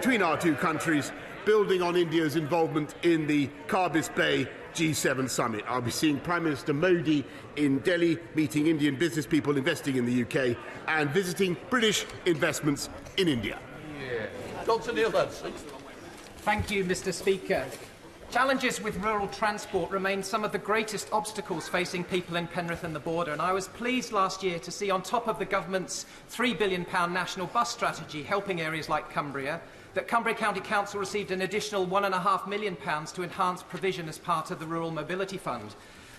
between our two countries, building on India's involvement in the Carbis Bay G7 summit. I'll be seeing Prime Minister Modi in Delhi, meeting Indian business people investing in the UK, and visiting British investments in India. Dr. Neil Hudson. Thank you, Mr. Speaker. Challenges with rural transport remain some of the greatest obstacles facing people in Penrith and the border, and I was pleased last year to see, on top of the government's £3 billion national bus strategy helping areas like Cumbria, that Cumbria County Council received an additional £1.5 million to enhance provision as part of the Rural Mobility Fund.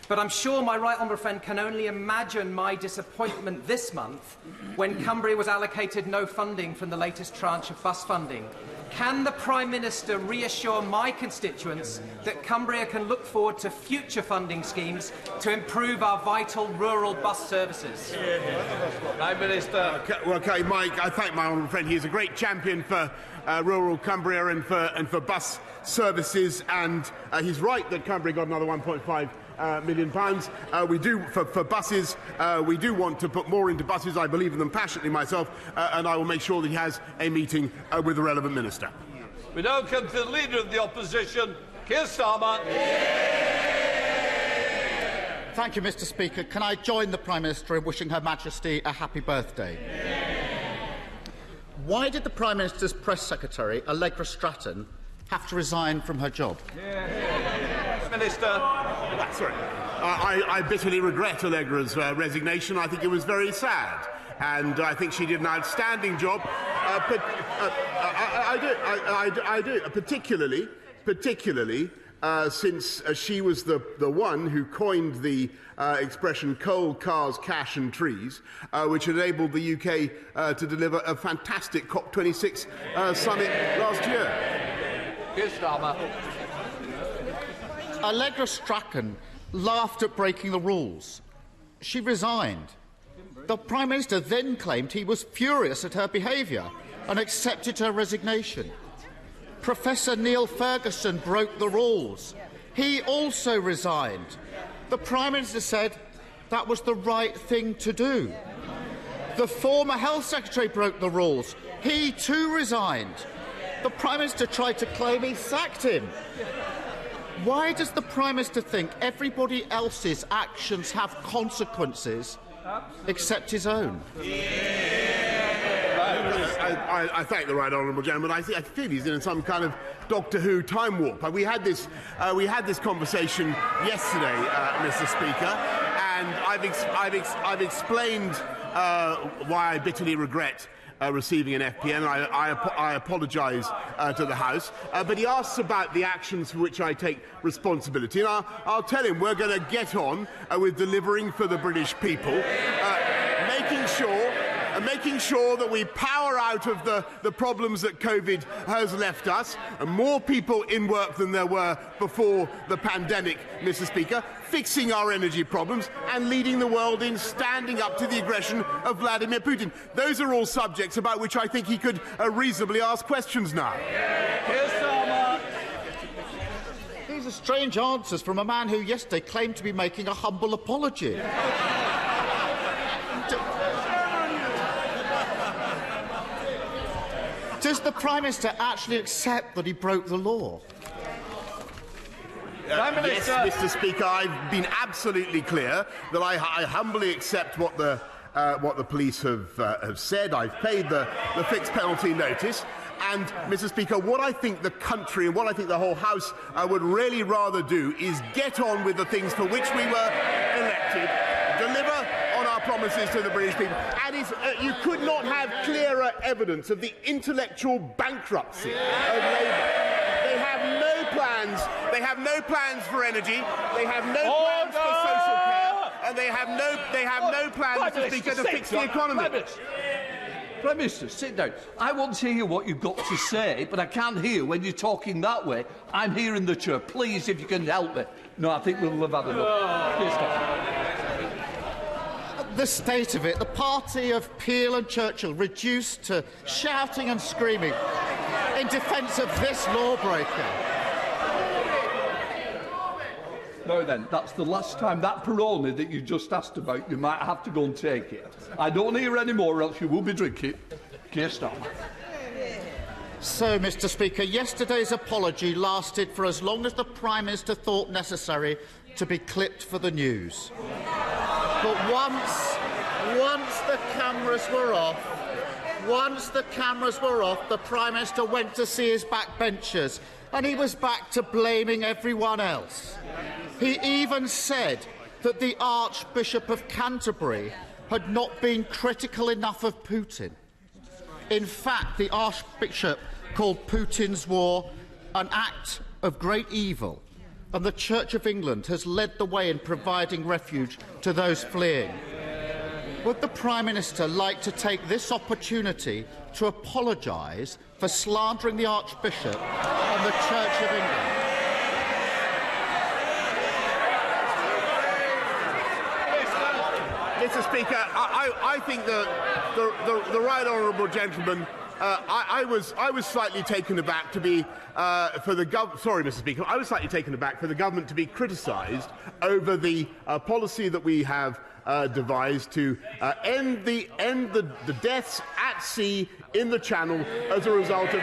But I'm sure my right honourable friend can only imagine my disappointment this month when Cumbria was allocated no funding from the latest tranche of bus funding. Can the Prime Minister reassure my constituents that Cumbria can look forward to future funding schemes to improve our vital rural bus services? Prime Minister. Okay, Mike, I thank my honourable friend. He is a great champion for rural Cumbria and for bus services, and he's right that Cumbria got another £1.5 million. We do for buses. We do want to put more into buses. I believe in them passionately myself, and I will make sure that he has a meeting with the relevant minister. We now come to the Leader of the Opposition, Keir Starmer. Thank you, Mr. Speaker. Can I join the Prime Minister in wishing Her Majesty a happy birthday? Why did the Prime Minister's Press Secretary, Allegra Stratton, have to resign from her job? Minister. Sorry. I bitterly regret Allegra's resignation. I think it was very sad, and I think she did an outstanding job. But I do, particularly since she was the one who coined the expression coal, cars, cash and trees, which enabled the UK to deliver a fantastic COP26 summit last year. Keir Starmer. Allegra Strachan laughed at breaking the rules. She resigned. The Prime Minister then claimed he was furious at her behaviour and accepted her resignation. Professor Neil Ferguson broke the rules. He also resigned. The Prime Minister said that was the right thing to do. The former Health Secretary broke the rules. He too resigned. The Prime Minister tried to claim he sacked him. Why does the Prime Minister think everybody else's actions have consequences except his own? I thank the right honourable gentleman. I feel he's in some kind of Doctor Who time warp. We had this conversation yesterday, Mr. Speaker, and I've explained why I bitterly regret receiving an FPN. I apologise to the House, but he asks about the actions for which I take responsibility, and I'll tell him we're going to get on with delivering for the British people, making sure that we power out of the problems that COVID has left us, and more people in work than there were before the pandemic, Mr. Speaker, fixing our energy problems and leading the world in standing up to the aggression of Vladimir Putin. Those are all subjects about which I think he could reasonably ask questions now. These are strange answers from a man who yesterday claimed to be making a humble apology. Does the Prime Minister actually accept that he broke the law? Yes, Mr. Speaker, I've been absolutely clear that I humbly accept what the police have said. I've paid the fixed penalty notice. And, Mr. Speaker, what I think the country and what I think the whole House would really rather do is get on with the things for which we were elected, deliver on our promises to the British people. And you could not have clearer evidence of the intellectual bankruptcy of Labour. They have no plans. They have no plans for energy. They have no plans for social care, and they have no plans, Mr. Speaker, to fix the economy. Prime Minister, sit down. I want to hear what you've got to say, but I can't hear when you're talking that way. I'm here in the chair. Please, if you can help me. No, I think we'll have had enough. The state of it, the party of Peel and Churchill reduced to shouting and screaming in defence of this lawbreaker. Now then, that's the last time. That Peroni that you just asked about, you might have to go and take it. I don't hear any more, else you will be drinking. Keir Starmer. So, Mr. Speaker, yesterday's apology lasted for as long as the Prime Minister thought necessary to be clipped for the news. But once the cameras were off, the Prime Minister went to see his backbenchers, and he was back to blaming everyone else. He even said that the Archbishop of Canterbury had not been critical enough of Putin. In fact, the Archbishop called Putin's war an act of great evil, and the Church of England has led the way in providing refuge to those fleeing. Would the Prime Minister like to take this opportunity to apologise for slandering the Archbishop and the Church of England? Mr. Speaker, I think the right honourable gentleman. I was slightly taken aback to be for the Sorry, Mr. Speaker. I was slightly taken aback for the government to be criticised over the policy that we have devised to end the deaths at sea in the Channel as a result of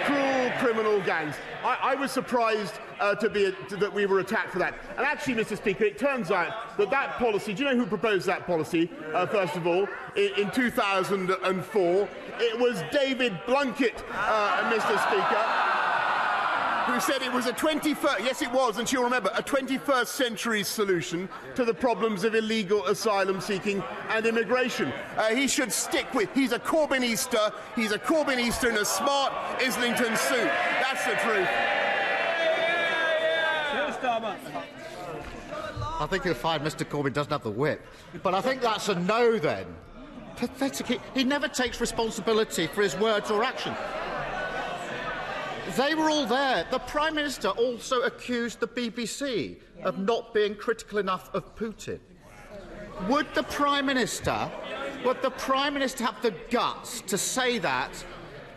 cruel criminal gangs. I was surprised that we were attacked for that. And actually, Mr. Speaker, it turns out that policy, do you know who proposed that policy, first of all, in 2004? It was David Blunkett, Mr. Speaker, who said it was a 21st, yes it was, and she'll remember, a 21st century solution to the problems of illegal asylum seeking and immigration. He should stick with, he's a Corbynister in a smart Islington suit. That's the truth. I think you'll find Mr. Corbyn doesn't have the whip. But I think that's a no then. Pathetic. He never takes responsibility for his words or action. They were all there. The Prime Minister also accused the BBC of not being critical enough of Putin. Would the Prime Minister have the guts to say that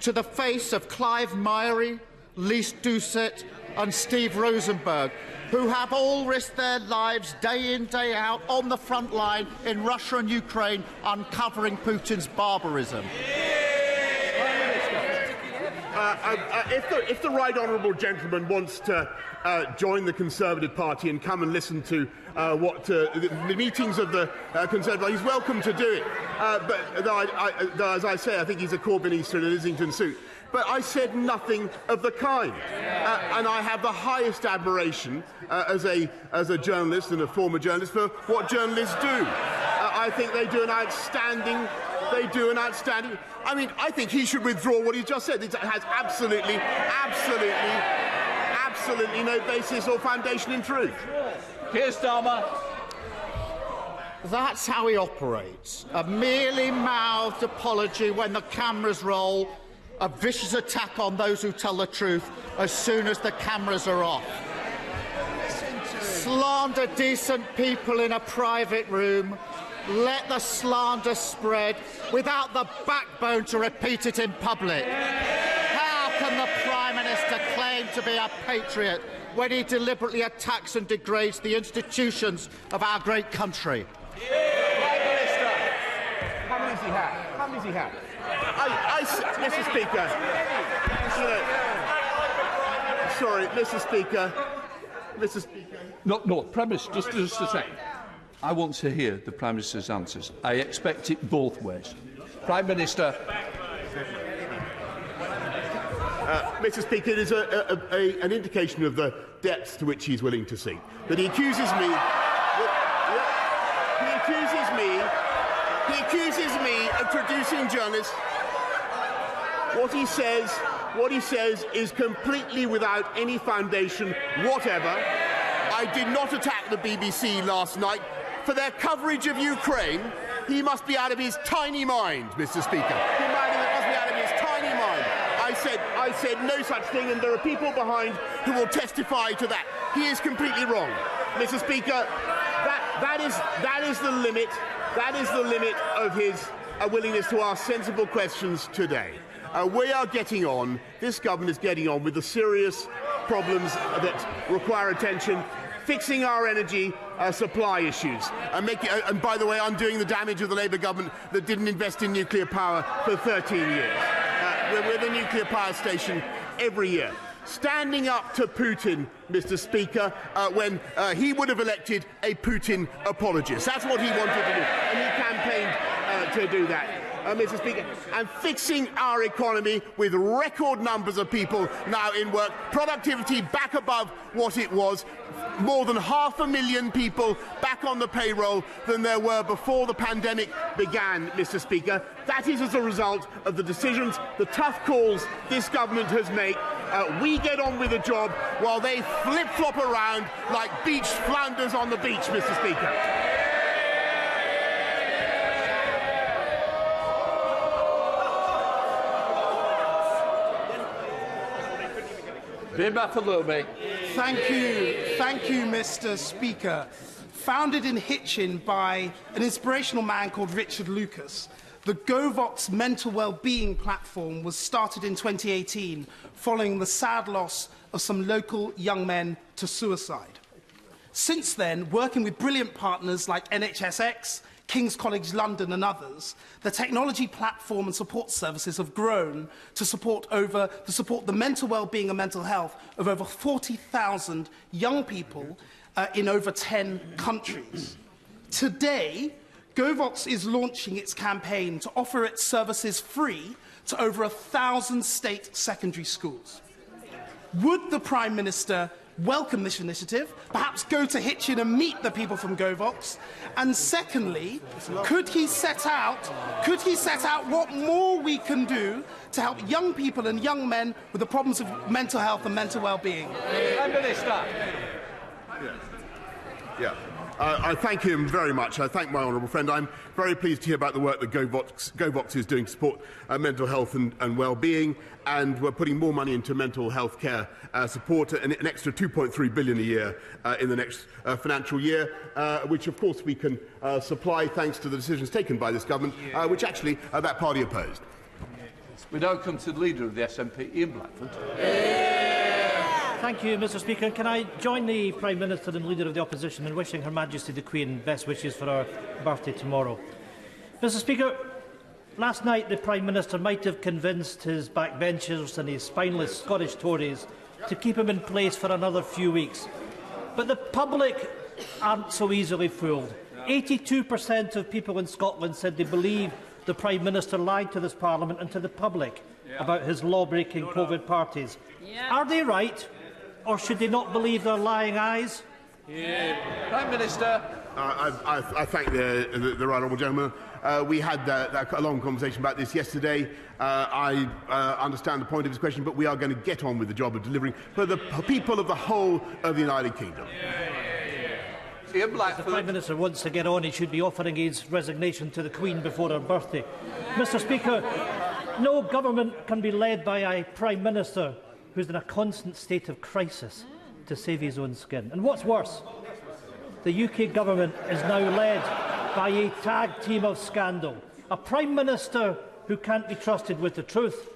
to the face of Clive Myrie, Lise Doucet and Steve Rosenberg, who have all risked their lives day in, day out on the front line in Russia and Ukraine uncovering Putin's barbarism? If the right honourable gentleman wants to join the Conservative Party and come and listen to the meetings of the Conservative Party, he's welcome to do it. But as I say, I think he's a Corbynister in an Islington suit. But I said nothing of the kind, and I have the highest admiration as a journalist and a former journalist for what journalists do. I think they do an outstanding. I mean, I think he should withdraw what he just said. It has absolutely no basis or foundation in truth. Keir Starmer. That's how he operates. A merely mouthed apology when the cameras roll. A vicious attack on those who tell the truth as soon as the cameras are off. Slander decent people in a private room. Let the slander spread without the backbone to repeat it in public. How can the Prime Minister claim to be a patriot when he deliberately attacks and degrades the institutions of our great country? Prime Minister, how many does he have? Mr. Speaker, sorry, Mr. Speaker. No, premise, just a second. I want to hear the Prime Minister's answers. I expect it both ways. Prime Minister. Mr. Speaker, it is an indication of the depths to which he's willing to sink. That he accuses me of producing journalists. What he says is completely without any foundation whatever. I did not attack the BBC last night for their coverage of Ukraine. He must be out of his tiny mind, Mr. Speaker. He must be out of his tiny mind. I said no such thing, and there are people behind who will testify to that. He is completely wrong, Mr. Speaker. That is the limit. That is the limit of his willingness to ask sensible questions today. We are getting on. This government is getting on with the serious problems that require attention. Fixing our energy supply issues, and by the way, undoing the damage of the Labour government that didn't invest in nuclear power for 13 years. with a nuclear power station every year. Standing up to Putin, Mr. Speaker, when he would have elected a Putin apologist. That's what he wanted to do, and he campaigned to do that. Mr. Speaker, and fixing our economy with record numbers of people now in work, productivity back above what it was, more than 500,000 people back on the payroll than there were before the pandemic began, Mr. Speaker. That is as a result of the decisions, the tough calls this government has made. We get on with the job while they flip-flop around like beached flounders on the beach, Mr. Speaker. Thank you, Mr. Speaker. Founded in Hitchin by an inspirational man called Richard Lucas, the GoVox mental well-being platform was started in 2018 following the sad loss of some local young men to suicide. Since then, working with brilliant partners like NHSX, King's College London and others, the technology platform and support services have grown to support the mental well-being and mental health of over 40,000 young people in over 10 countries. Today, GoVox is launching its campaign to offer its services free to over 1,000 state secondary schools. Would the Prime Minister welcome this initiative, perhaps go to Hitchin and meet the people from GoVox? And secondly, could he set out what more we can do to help young people and young men with the problems of mental health and mental well-being? Prime Minister. Yeah. I thank him very much. I thank my honourable friend. I'm very pleased to hear about the work that GoVox is doing to support mental health and well-being, and we're putting more money into mental health care support, an extra $2.3 billion a year in the next financial year, which of course we can supply thanks to the decisions taken by this government, which actually that party opposed. We now come to the Leader of the SNP, Ian Blackford. Thank you, Mr. Speaker. Can I join the Prime Minister and Leader of the Opposition in wishing Her Majesty the Queen best wishes for her birthday tomorrow? Mr. Speaker, last night the Prime Minister might have convinced his backbenchers and his spineless Scottish Tories to keep him in place for another few weeks. But the public aren't so easily fooled. 82% of people in Scotland said they believe the Prime Minister lied to this Parliament and to the public about his law-breaking COVID parties. Are they right? Or should they not believe their lying eyes? Prime Minister. I thank the right honourable gentleman. We had a long conversation about this yesterday. I understand the point of his question, but we are going to get on with the job of delivering for the people of the whole of the United Kingdom. Ian If Blackford. the Prime Minister wants to get on, he should be offering his resignation to the Queen before her birthday. Mr. Speaker, no government can be led by a Prime Minister who's in a constant state of crisis to save his own skin. And what's worse, the UK government is now led by a tag team of scandal, a Prime Minister who can't be trusted with the truth,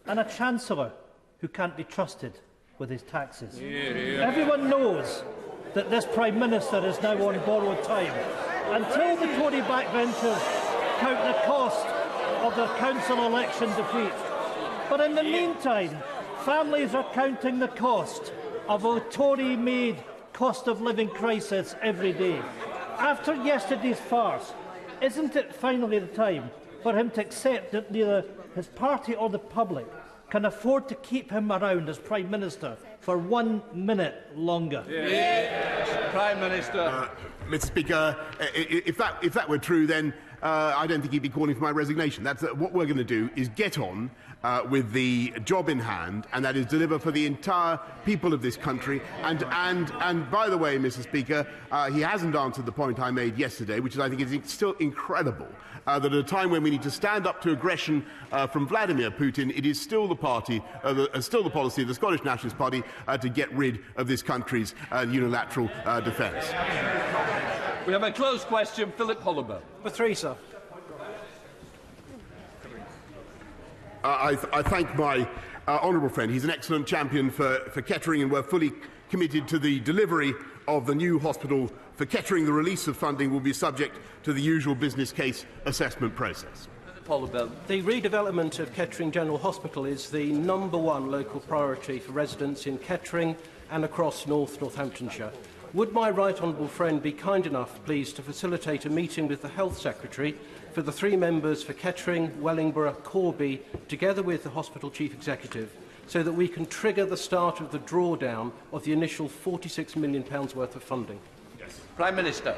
and a Chancellor who can't be trusted with his taxes. Everyone knows that this Prime Minister is now on borrowed time until the Tory backbenchers count the cost of their council election defeat. But in the meantime, families are counting the cost of a Tory-made cost of living crisis every day. After yesterday's farce, isn't it finally the time for him to accept that neither his party or the public can afford to keep him around as Prime Minister for 1 minute longer? Prime Minister. Mr. Speaker, if that were true, then I don't think he'd be calling for my resignation. What we're going to do is get on with the job in hand, and that is deliver for the entire people of this country. And by the way, Mr. Speaker, he hasn't answered the point I made yesterday, which is I think is still incredible, that at a time when we need to stand up to aggression from Vladimir Putin, it is still the policy of the Scottish Nationalist Party to get rid of this country's unilateral defence. We have a closed question. Philip Holloway. For three, sir. I thank my honourable friend. He's an excellent champion for Kettering, and we're fully committed to the delivery of the new hospital for Kettering. The release of funding will be subject to the usual business case assessment process. Polybill. The redevelopment of Kettering General Hospital is the #1 local priority for residents in Kettering and across Northamptonshire. Would my right honourable friend be kind enough, please, to facilitate a meeting with the Health Secretary for the 3 members for Kettering, Wellingborough, Corby, together with the Hospital Chief Executive, so that we can trigger the start of the drawdown of the initial £46 million worth of funding? Prime Minister.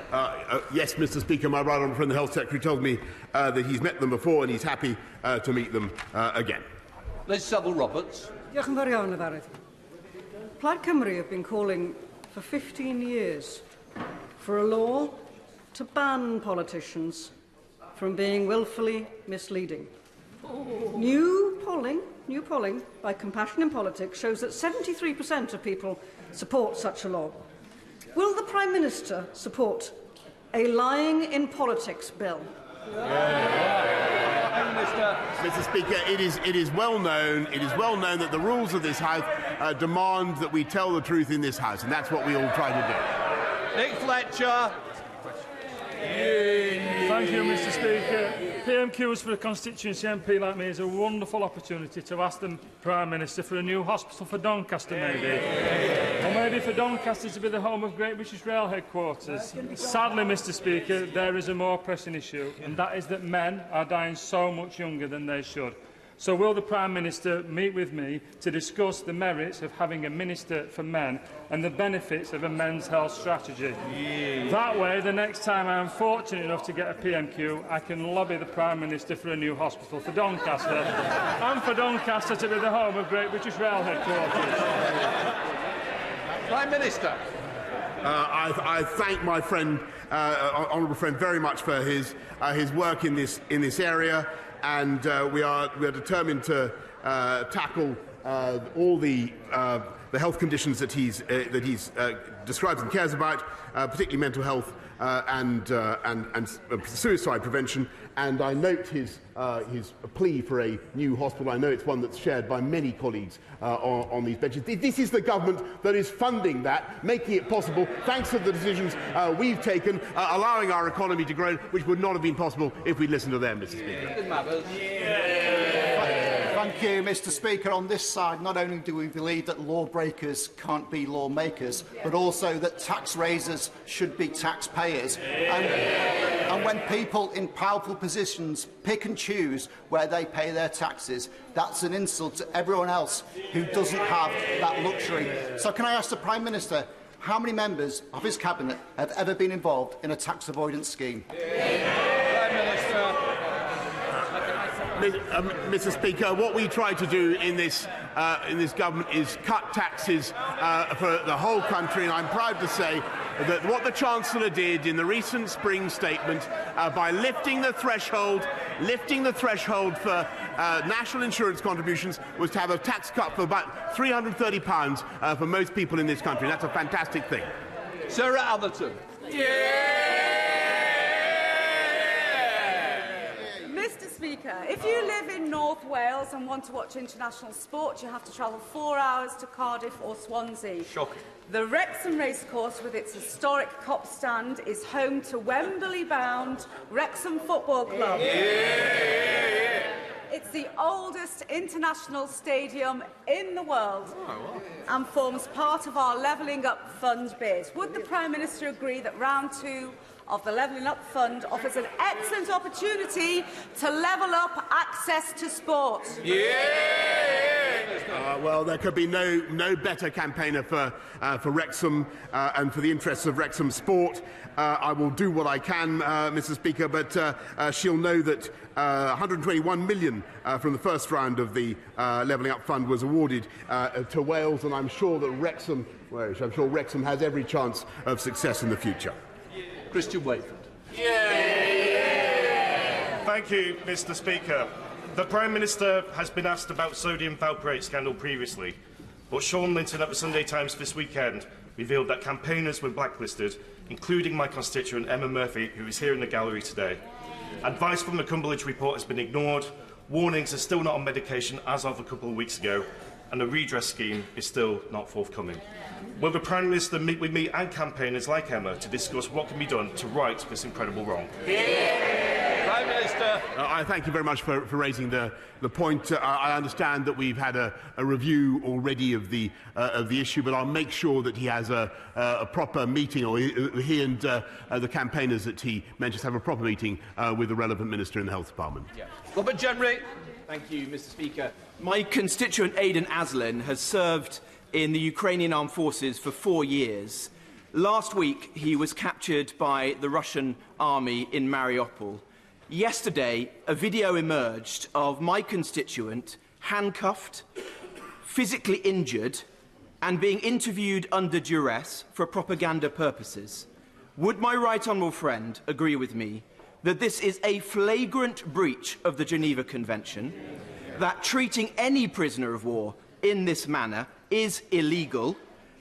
Yes, Mr. Speaker, my right honourable friend, the Health Secretary, told me that he's met them before and he's happy to meet them again. Liz Saville-Roberts. Diolch yn fawr iawn, Yfarydd. Plaid Cymru have been calling for 15 years for a law to ban politicians from being willfully misleading. New polling by Compassion in Politics shows that 73% of people support such a law. Will the Prime Minister support a lying in politics bill? Mr. Speaker, it is well known that the rules of this House demand that we tell the truth in this House, and that's what we all try to do. Nick Fletcher. Thank you, Mr. Speaker. PMQs for a constituency MP like me is a wonderful opportunity to ask the Prime Minister for a new hospital for Doncaster, maybe. Or maybe for Doncaster to be the home of Great British Rail headquarters. Sadly, Mr. Speaker, there is a more pressing issue, and that is that men are dying so much younger than they should. So will the Prime Minister meet with me to discuss the merits of having a Minister for Men and the benefits of a men's health strategy? That way, the next time I am fortunate enough to get a PMQ, I can lobby the Prime Minister for a new hospital for Doncaster and for Doncaster to be the home of Great British Rail headquarters. Prime Minister. I thank my friend, honourable friend, very much for his work in this area. And we are determined to tackle all the health conditions that he's describes and cares about, particularly mental health and suicide prevention. And I note his plea for a new hospital. I know it's one that's shared by many colleagues on these benches. This is the government that is funding that, making it possible, thanks to the decisions we've taken, allowing our economy to grow, which would not have been possible if we'd listened to them, Mr. Speaker. Thank you, Mr. Speaker. On this side, not only do we believe that lawbreakers can't be lawmakers, but also that tax raisers should be taxpayers. And when people in powerful positions pick and choose where they pay their taxes, that's an insult to everyone else who doesn't have that luxury. So can I ask the Prime Minister, how many members of his cabinet have ever been involved in a tax avoidance scheme? Prime Minister. Mr. Speaker, what we try to do in this government is cut taxes for the whole country, and I'm proud to say that what the Chancellor did in the recent spring statement by lifting the threshold for national insurance contributions was to have a tax cut for about £330 for most people in this country. That's a fantastic thing. Sarah Atherton. Mr. Speaker, if you live in North Wales and want to watch international sport, you have to travel 4 hours to Cardiff or Swansea. Shocking. The Wrexham Racecourse, with its historic cop stand, is home to Wembley-bound Wrexham Football Club. It's the oldest international stadium in the world and forms part of our Levelling Up Fund bid. Would the Prime Minister agree that round 2 of the Levelling Up Fund offers an excellent opportunity to level up access to sport? Well, there could be no better campaigner for Wrexham and for the interests of Wrexham sport. I will do what I can, Mr. Speaker, but she'll know that 121 million from the first round of the Levelling Up Fund was awarded to Wales, and I'm sure that Wrexham has every chance of success in the future. Christian Wakeford. Thank you, Mr. Speaker. The Prime Minister has been asked about sodium valproate scandal previously, but Sean Linton at the Sunday Times this weekend revealed that campaigners were blacklisted, including my constituent Emma Murphy, who is here in the gallery today. Advice from the Cumberledge report has been ignored, warnings are still not on medication as of a couple of weeks ago, and a redress scheme is still not forthcoming. Will the Prime Minister meet with me and campaigners like Emma to discuss what can be done to right this incredible wrong? Prime Prime Minister. I thank you very much for raising the point. I understand that we've had a review already of the issue, but I'll make sure that he has a proper meeting, or he and the campaigners that he mentions have a proper meeting with the relevant minister in the Health Department. Yeah. Robert Jenry. Thank you, Mr. Speaker. My constituent Aidan Aslin has served in the Ukrainian Armed Forces for 4 years. Last week, he was captured by the Russian army in Mariupol. Yesterday, a video emerged of my constituent handcuffed, physically injured, and being interviewed under duress for propaganda purposes. Would my right honourable friend agree with me that this is a flagrant breach of the Geneva Convention, that treating any prisoner of war in this manner is illegal,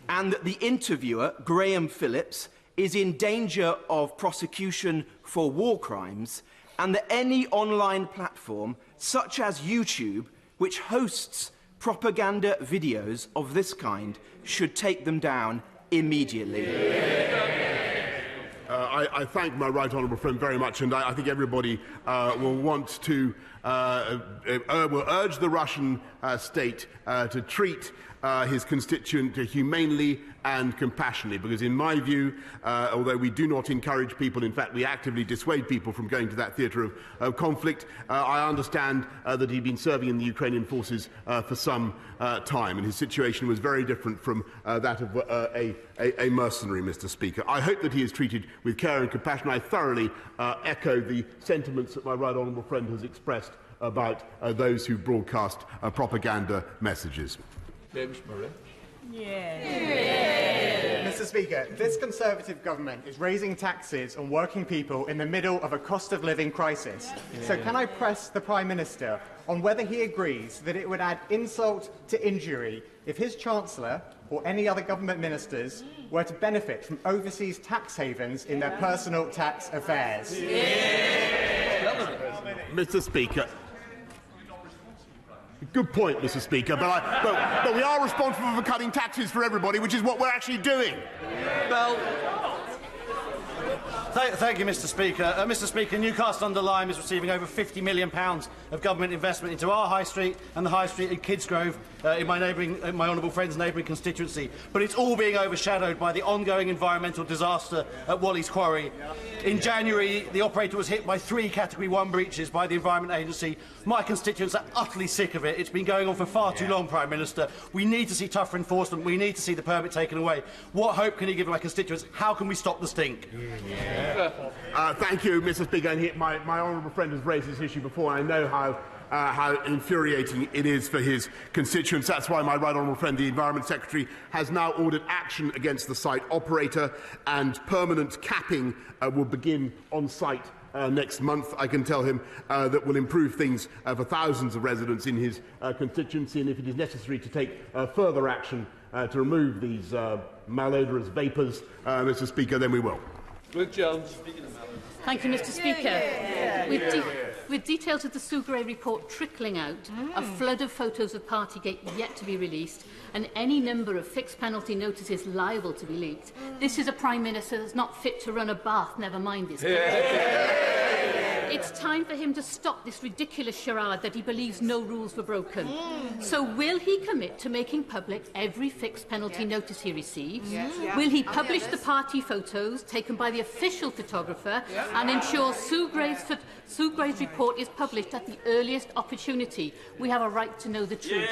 and that the interviewer, Graham Phillips, is in danger of prosecution for war crimes, and that any online platform, such as YouTube, which hosts propaganda videos of this kind, should take them down immediately? I thank my right honourable friend very much, and I think everybody will want to will urge the Russian state to treat his constituent humanely and compassionately, because in my view, although we do not encourage people, in fact we actively dissuade people from going to that theatre of conflict, I understand that he'd been serving in the Ukrainian forces for some time, and his situation was very different from that of a mercenary, Mr. Speaker. I hope that he is treated with care and compassion. I thoroughly echo the sentiments that my right honourable friend has expressed about those who broadcast propaganda messages. James Murray. Mr. Speaker, this Conservative government is raising taxes on working people in the middle of a cost of living crisis. So can I press the Prime Minister on whether he agrees that it would add insult to injury if his Chancellor or any other government ministers were to benefit from overseas tax havens in their personal tax affairs? Mr. Speaker. Good point, Mr. Speaker, but we are responsible for cutting taxes for everybody, which is what we're actually doing. Well, Thank you, Mr. Speaker. Mr. Speaker, Newcastle-under-Lyme is receiving over £50 million of government investment into our High Street and the High Street in Kidsgrove, in my honourable friend's neighbouring constituency. But it's all being overshadowed by the ongoing environmental disaster at Wally's Quarry. In January, the operator was hit by 3 Category 1 breaches by the Environment Agency. My constituents are utterly sick of it. It's been going on for far too long, Prime Minister. We need to see tougher enforcement. We need to see the permit taken away. What hope can he give my constituents? How can we stop the stink? Thank you, Mr. Speaker. And my honourable friend has raised this issue before. I know how infuriating it is for his constituents. That's why my right honourable friend, the Environment Secretary, has now ordered action against the site operator, and permanent capping will begin on site next month. I can tell him that will improve things for thousands of residents in his constituency, and if it is necessary to take further action to remove these malodorous vapours, Mr. Speaker, then we will. Luke Jones. Thank you, Mr. Speaker. With details of the Sougray report trickling out, a flood of photos of Partygate yet to be released, and any number of fixed penalty notices liable to be leaked, this is a Prime Minister that's not fit to run a bath, never mind this. It's time for him to stop this ridiculous charade that he believes no rules were broken. So will he commit to making public every fixed penalty notice he receives? Will he publish the party photos taken by the official photographer and ensure Sougray's report is published at the earliest opportunity? We have a right to know the truth.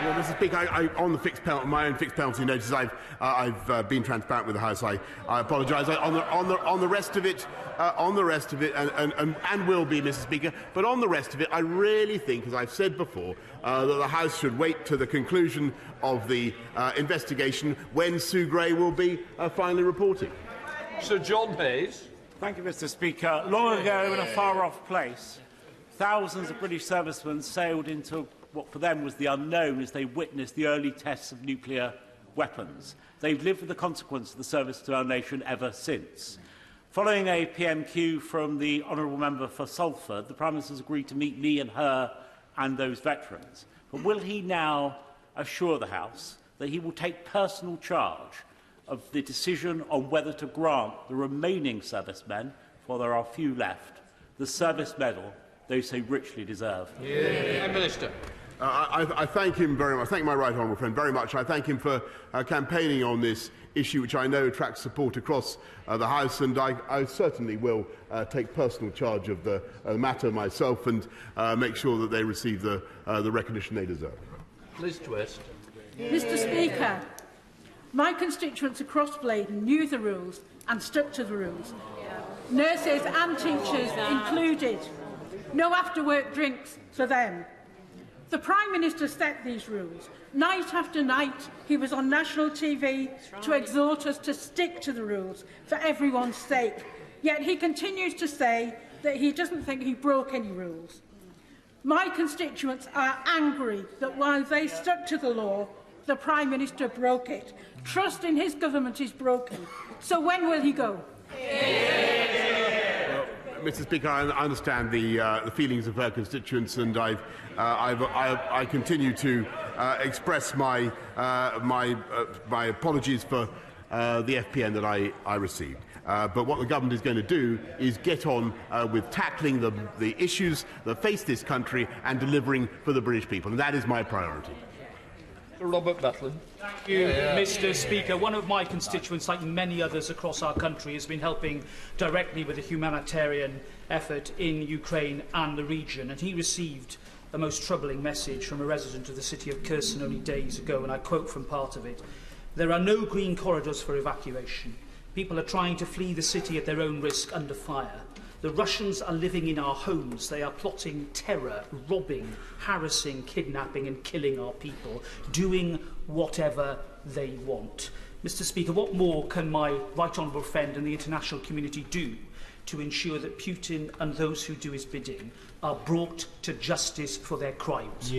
Well, Mr. Speaker, on the my own fixed penalty notices, I've been transparent with the House. I apologise. On the rest of it, and will be, Mr. Speaker. But on the rest of it, I really think, as I've said before, that the House should wait to the conclusion of the investigation when Sougray will be finally reporting. Sir John Hayes. Thank you, Mr. Speaker. Long ago, in a far-off place, thousands of British servicemen sailed into what for them was the unknown as they witnessed the early tests of nuclear weapons. They've lived with the consequence of the service to our nation ever since. Following a PMQ from the Honourable Member for Salford, the Prime Minister has agreed to meet me and her and those veterans. But will he now assure the House that he will take personal charge of the decision on whether to grant the remaining servicemen while there are few left, the service medal they so richly deserve. Prime Minister. I thank him very much. I thank my right honourable friend very much. I thank him for campaigning on this issue, which I know attracts support across the House, and I certainly will take personal charge of the matter myself and make sure that they receive the recognition they deserve. Liz Twist. Mr. Speaker, my constituents across Bladen knew the rules and stuck to the rules. Nurses and teachers included. No after-work drinks for them. The Prime Minister set these rules. Night after night, he was on national TV to exhort us to stick to the rules for everyone's sake. Yet he continues to say that he doesn't think he broke any rules. My constituents are angry that while they stuck to the law, the Prime Minister broke it. Trust in his government is broken. So when will he go? Mr. Speaker, I understand the feelings of her constituents, and I continue to express my apologies for the FPN that I received. But what the government is going to do is get on with tackling the issues that face this country and delivering for the British people, and that is my priority. Robert Butlin. Thank you, Mr. Speaker. One of my constituents, like many others across our country, has been helping directly with the humanitarian effort in Ukraine and the region, and he received a most troubling message from a resident of the city of Kherson only days ago, and I quote from part of it. "There are no green corridors for evacuation. People are trying to flee the city at their own risk under fire. The Russians are living in our homes. They are plotting terror, robbing, harassing, kidnapping and killing our people, doing whatever they want." Mr. Speaker, what more can my right honourable friend and the international community do to ensure that Putin and those who do his bidding are brought to justice for their crimes?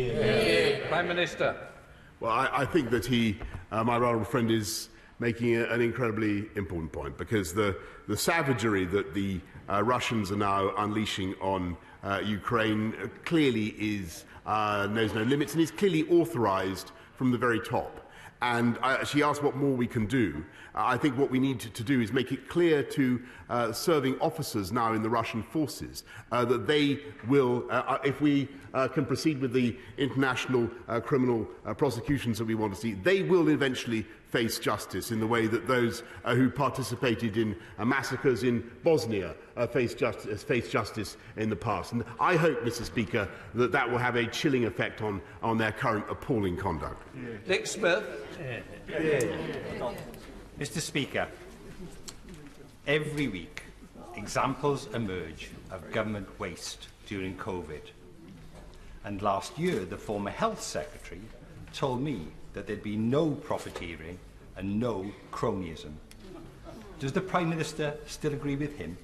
Prime Minister. Well, I think that my right honourable friend, is making an incredibly important point, because the savagery that the Russians are now unleashing on Ukraine clearly knows no limits and is clearly authorised from the very top. And she asked what more we can do. I think what we need to do is make it clear to serving officers now in the Russian forces that they will, if we can proceed with the international criminal prosecutions that we want to see, they will eventually face justice in the way that those who participated in massacres in Bosnia faced justice in the past. And I hope, Mr. Speaker, that will have a chilling effect on their current appalling conduct. Nick Smith. Mr. Speaker, every week examples emerge of government waste during COVID. And last year, the former Health Secretary told me that there'd be no profiteering and no cronyism. Does the Prime Minister still agree with him?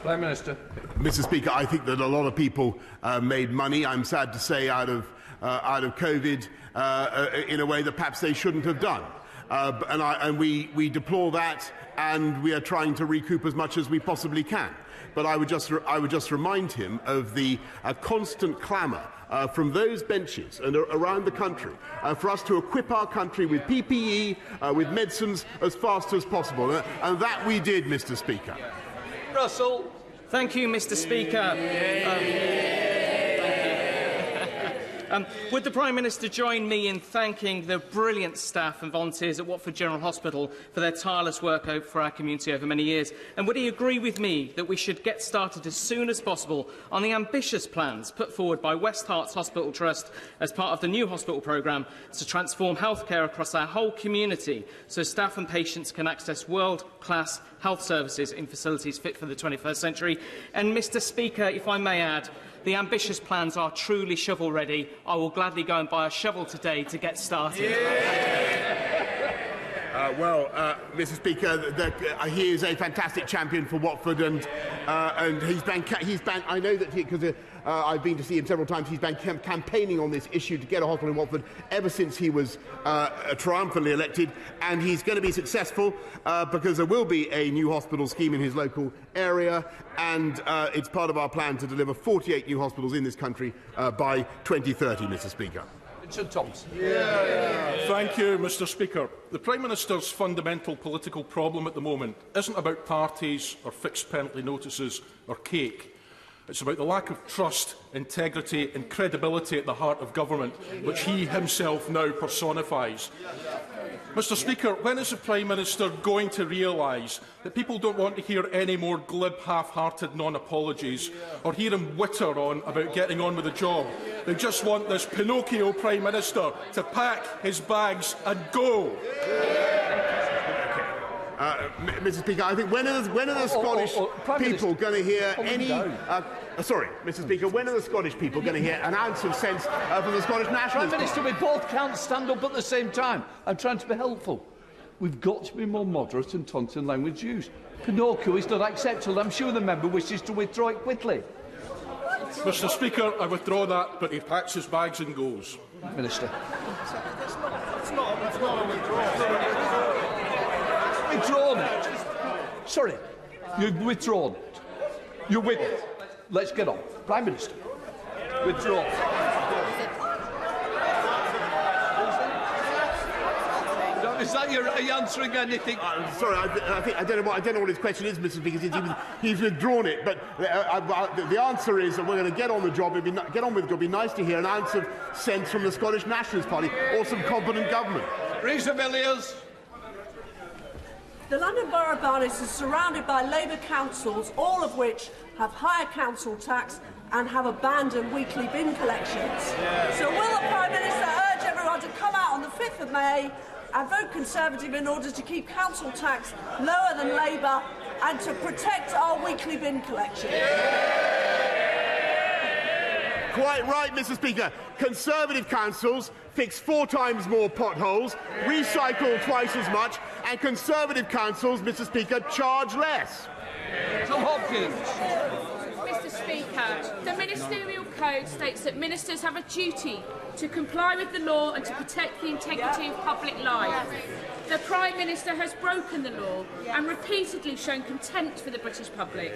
Prime Minister. Mr. Speaker, I think that a lot of people made money, I'm sad to say, out of COVID in a way that perhaps they shouldn't have done. And we deplore that, and we are trying to recoup as much as we possibly can. But I would just remind him of the constant clamour from those benches and around the country for us to equip our country with PPE, with medicines as fast as possible. And that we did, Mr. Speaker. Russell. Thank you, Mr. Speaker. Would the Prime Minister join me in thanking the brilliant staff and volunteers at Watford General Hospital for their tireless work for our community over many years? And would he agree with me that we should get started as soon as possible on the ambitious plans put forward by West Herts Hospital Trust as part of the new hospital programme to transform healthcare across our whole community so staff and patients can access world-class health services in facilities fit for the 21st century? And, Mr. Speaker, if I may add, the ambitious plans are truly shovel-ready. I will gladly go and buy a shovel today to get started. Mr. Speaker, he is a fantastic champion for Watford, and he's been. I know that because I've been to see him several times. He's been campaigning on this issue to get a hospital in Watford ever since he was triumphantly elected, and he's going to be successful because there will be a new hospital scheme in his local area, and it's part of our plan to deliver 48 new hospitals in this country by 2030, Mr. Speaker. Sir Thompson. Thank you, Mr Speaker. The Prime Minister's fundamental political problem at the moment isn't about parties or fixed penalty notices or cake. It's about the lack of trust, integrity and credibility at the heart of government, which he himself now personifies. Mr Speaker, when is the Prime Minister going to realise that people don't want to hear any more glib, half-hearted non-apologies or hear him witter on about getting on with the job? They just want this Pinocchio Prime Minister to pack his bags and go. Mr Speaker, I think when are the Scottish people going to hear any... sorry, Mr Speaker, when are the Scottish people going to hear an ounce of sense from the Scottish Nationals? Prime Minister, we both can't stand up at the same time. I'm trying to be helpful. We've got to be more moderate and taunting language use. Pinocchio is not acceptable. I'm sure the member wishes to withdraw it quickly. Mr Speaker, I withdraw that, but he packs his bags and goes. Minister. It's not a withdrawal. Withdrawn it. Sorry, you've withdrawn it. You win it. Let's get on. Prime Minister, withdraw. Is that are you answering anything? Sorry, I don't know what his question is, Mr. Speaker. He's withdrawn it, but the answer is that we're going to get on the job. Get on with it. It'll be nice to hear an ounce of sense from the Scottish Nationalist Party or some competent government. Rhys Villiers. The London Borough of Barnes is surrounded by Labour councils, all of which have higher council tax and have abandoned weekly bin collections. So will the Prime Minister urge everyone to come out on the 5th of May and vote Conservative in order to keep council tax lower than Labour and to protect our weekly bin collection? Quite right, Mr. Speaker. Conservative councils fix 4 times more potholes, recycle twice as much, and Conservative councils, Mr. Speaker, charge less. Tom Hopkins. Mr. Speaker, the Ministerial Code states that ministers have a duty to comply with the law and to protect the integrity of public life. The Prime Minister has broken the law and repeatedly shown contempt for the British public.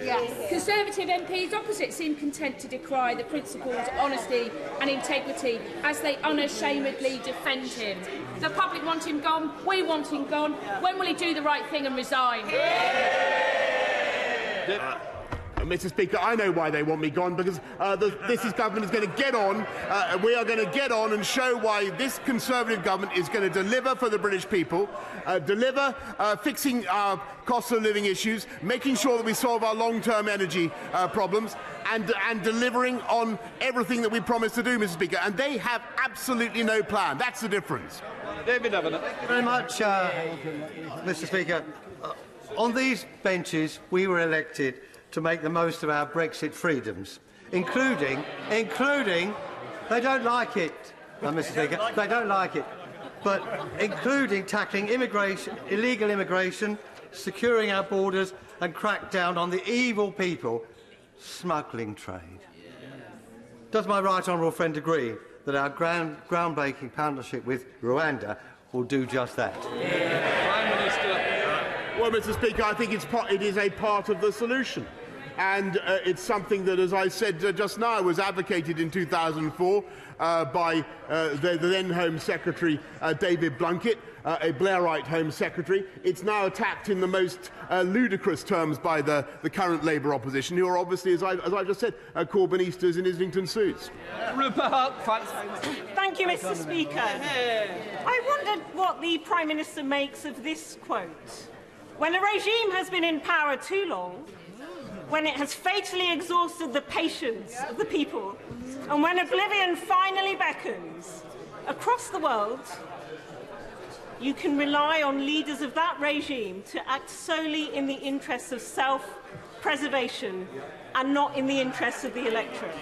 Conservative MPs opposite seem content to decry the principles of honesty and integrity as they unashamedly defend him. The public want him gone, we want him gone. When will he do the right thing and resign? Mr. Speaker, I know why they want me gone, because this government is going to get on. We are going to get on and show why this Conservative government is going to deliver for the British people, fixing our cost of living issues, making sure that we solve our long-term energy problems, and delivering on everything that we promised to do, Mr. Speaker. And they have absolutely no plan. That's the difference. David Evan. Thank you very much, Mr. Speaker. On these benches, we were elected to make the most of our Brexit freedoms, including they don't like it, Mr. Speaker, they don't like it, but including tackling immigration, illegal immigration, securing our borders and crack down on the evil people smuggling trade. Does my right honourable friend agree that our groundbreaking partnership with Rwanda will do just that? Prime Minister. Well, Mr. Speaker, I think it is a part of the solution. And it's something that, as I said just now, was advocated in 2004 by the then Home Secretary David Blunkett, a Blairite Home Secretary. It's now attacked in the most ludicrous terms by the current Labour opposition, who are obviously, as I just said, Corbynistas in Islington suits. Thank you, Mr. Speaker. I wondered what the Prime Minister makes of this quote. When a regime has been in power too long, when it has fatally exhausted the patience of the people, and when oblivion finally beckons, across the world, you can rely on leaders of that regime to act solely in the interests of self-preservation and not in the interests of the electorate.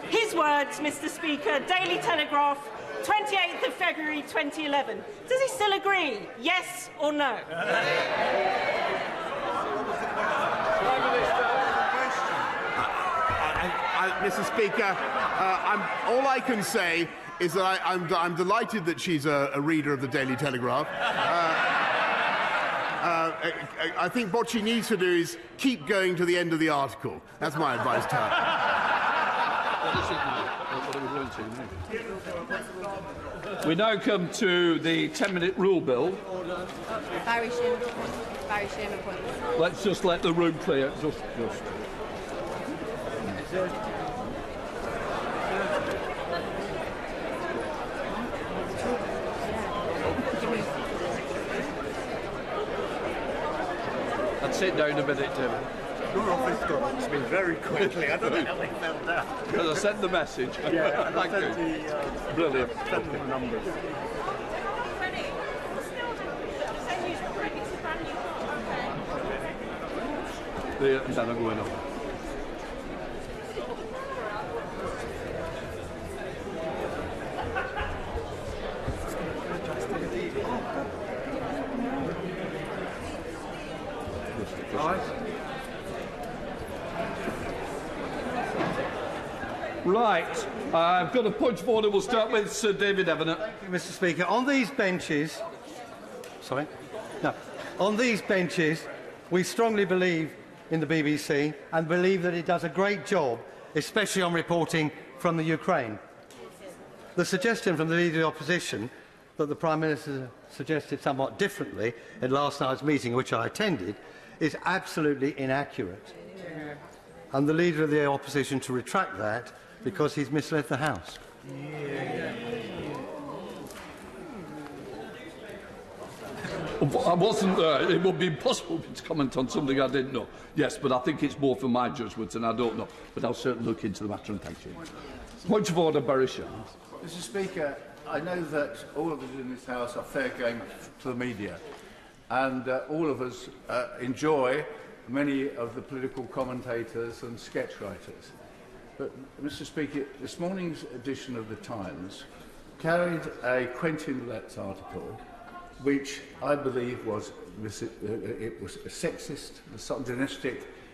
His words, Mr. Speaker, Daily Telegraph, 28th of February 2011. Does he still agree? Yes or no? Mr. Speaker, all I can say is that I'm delighted that she's a reader of the Daily Telegraph. I think what she needs to do is keep going to the end of the article. That's my advice to her. We now come to the 10-minute rule bill. Barry Sherman points. Let's just let the room clear. Just. I'd sit down a minute, Tim. Your office got to me very quickly. I don't know how they fell down. Because I sent the message. Yeah, thank you. Brilliant. Send them the numbers. The antenna going up. Right, I've got a point of order. We'll start with Sir David Evanet. Thank you, Mr. Speaker. On these benches, on these benches, we strongly believe in the BBC and believe that it does a great job, especially on reporting from the Ukraine. The suggestion from the Leader of the Opposition that the Prime Minister suggested somewhat differently in last night's meeting, which I attended, is absolutely inaccurate. And the Leader of the Opposition to retract that because he's misled the House. I wasn't there. It would be impossible to comment on something I didn't know. Yes, but I think it's more for my judgment, and I don't know. But I'll certainly look into the matter, and thank you. Point of order, Boris Johnson. Mr. Speaker, I know that all of us in this House are fair game to the media, and all of us enjoy many of the political commentators and sketch writers. But, Mr. Speaker, this morning's edition of The Times carried a Quentin Letts article which I believe was sexist, misogynistic,